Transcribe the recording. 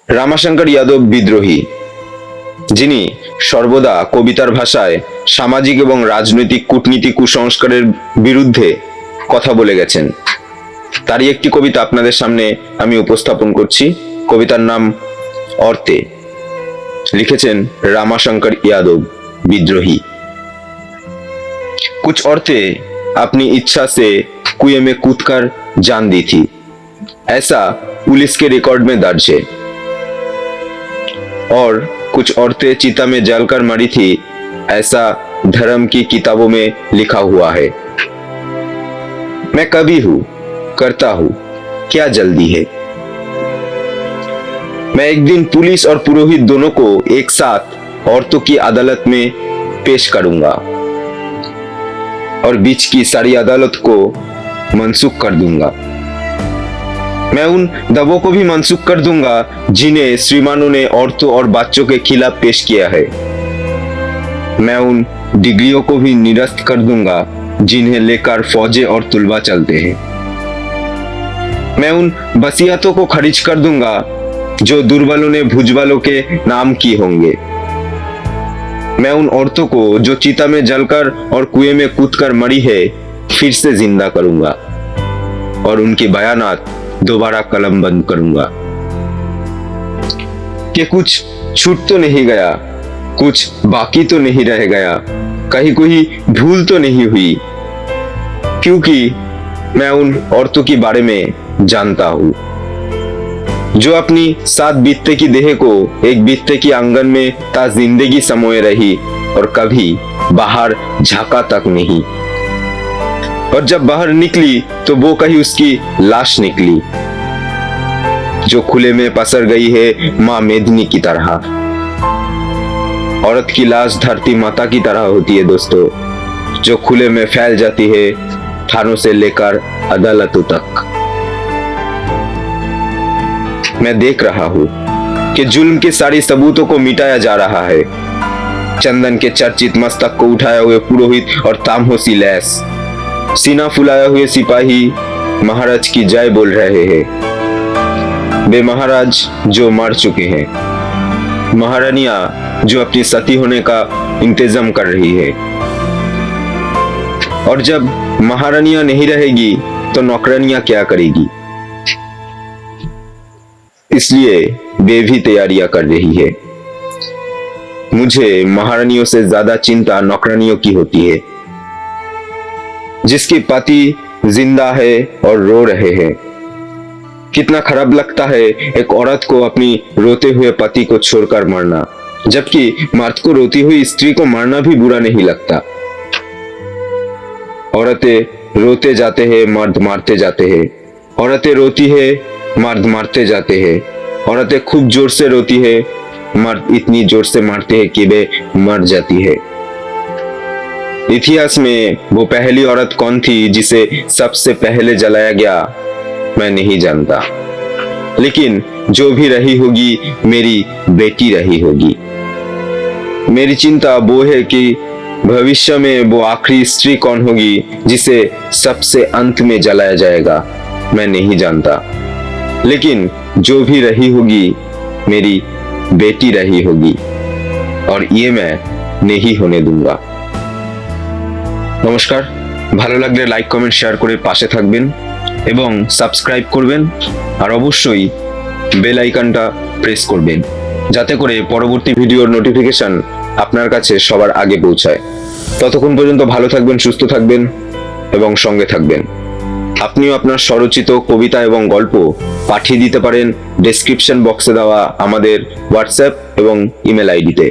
রামাশঙ্কর যাদব বিদ্রোহী, যিনি সর্বদা কবিতার ভাষায় সামাজিক এবং রাজনৈতিক কূটনীতি কুসংস্কারের বিরুদ্ধে কথা বলে গেছেন। তারই একটি কবিতা আপনাদের সামনে আমি উপস্থাপন করছি। কবিতার নাম औरतें। लिखेছেন रामाशंकर यादव विद्रोही। कुछ औरतें अपनी इच्छा से कुएं में कूदकर जान दी थी, ऐसा पुलिस के रिकॉर्ड में दर्ज है। और कुछ औरतें चिता में जलकर मरी थी, ऐसा धर्म की किताबों में लिखा हुआ है। मैं कभी हूं, करता हूं, क्या जल्दी है। मैं एक दिन पुलिस और पुरोहित दोनों को एक साथ औरतों की अदालत में पेश करूंगा और बीच की सारी अदालत को मनसूख कर दूंगा। मैं उन दबों को भी मनसूख कर दूंगा जिन्हें श्रीमानों ने औरतों और बच्चों के खिलाफ पेश किया है। मैं उन डिग्रियों को भी निरस्त कर दूंगा जिन्हें लेकर फौजें और तुलबा चलते हैं। मैं उन वसीयतों को खारिज कर दूंगा जो दुर्बलों ने भुजबलों के नाम की होंगे। मैं उन औरतों को जो चिता में जलकर और कुएं में कूदकर मरी है फिर से जिंदा करूंगा और उनकी बयानात दोबारा कलमबंद करूंगा। कि कुछ छूट तो नहीं गया, कुछ बाकी तो नहीं रह गया, कहीं कोई भूल तो नहीं हुई, क्योंकि मैं उन औरतों के बारे में जानता हूं जो अपनी 7 बीतते की देह को एक बीतते की आंगन में ता जिंदगी समोए रही और कभी बाहर झांका तक नहीं। और जब बाहर निकली तो वो कहीं उसकी लाश निकली जो खुले में पसर गई है मां मेदिनी की तरह। औरत की लाश धरती माता की तरह होती है दोस्तों, जो खुले में फैल जाती है थानों से लेकर अदालतों तक। मैं देख रहा हूं कि जुल्म के सारी सबूतों को मिटाया जा रहा है। चंदन के चर्चित मस्तक को उठाए हुए पुरोहित और तामहोसी लैस, सीना फुलाए हुए सिपाही महाराज की जय बोल रहे हैं। वे महाराज जो मर चुके हैं, महारानियां जो अपनी सती होने का इंतजाम कर रही है। और जब महारानियां नहीं रहेगी तो नौकरानियां क्या करेगी, इसलिए वे भी तैयारियां कर रही है। मुझे महारानियों से ज्यादा चिंता नौकरानियों की होती है, जिसके पति जिंदा है और रो रहे हैं। कितना खराब लगता है एक औरत को अपनी रोते हुए पति को छोड़कर मरना, जबकि मर्द को रोती हुई स्त्री को मारना भी बुरा नहीं लगता। औरतें रोते जाते हैं, मर्द मारते जाते हैं। औरतें रोती है, मर्द मारते जाते हैं। औरतें खूब जोर से रोती है, मर्द इतनी जोर से मारते हैं कि वे मर जाती है। इतिहास में वो पहली औरत कौन थी जिसे सबसे पहले जलाया गया, मैं नहीं जानता, लेकिन जो भी रही होगी मेरी बेटी रही होगी। मेरी चिंता वो है कि भविष्य में वो आखिरी स्त्री कौन होगी जिसे सबसे अंत में जलाया जाएगा, मैं नहीं जानता, लेकिन जो भी रही होगी मेरी बेटी रही होगी और ये मैं नहीं होने दूंगा। নমস্কার, ভালো লাগলে লাইক কমেন্ট শেয়ার করে পাশে থাকবেন এবং সাবস্ক্রাইব করবেন আর অবশ্যই বেল আইকনটা প্রেস করবেন যাতে করে পরবর্তী ভিডিওর নোটিফিকেশন আপনার কাছে সবার আগে পৌঁছায়। ততক্ষণ পর্যন্ত ভালো থাকবেন, সুস্থ থাকবেন এবং সঙ্গে থাকবেন। আপনিও আপনার স্বরচিত কবিতা এবং গল্প পাঠিয়ে দিতে পারেন ডেসক্রিপশন বক্সে দেওয়া আমাদের হোয়াটসঅ্যাপ এবং ইমেল আইডিতে।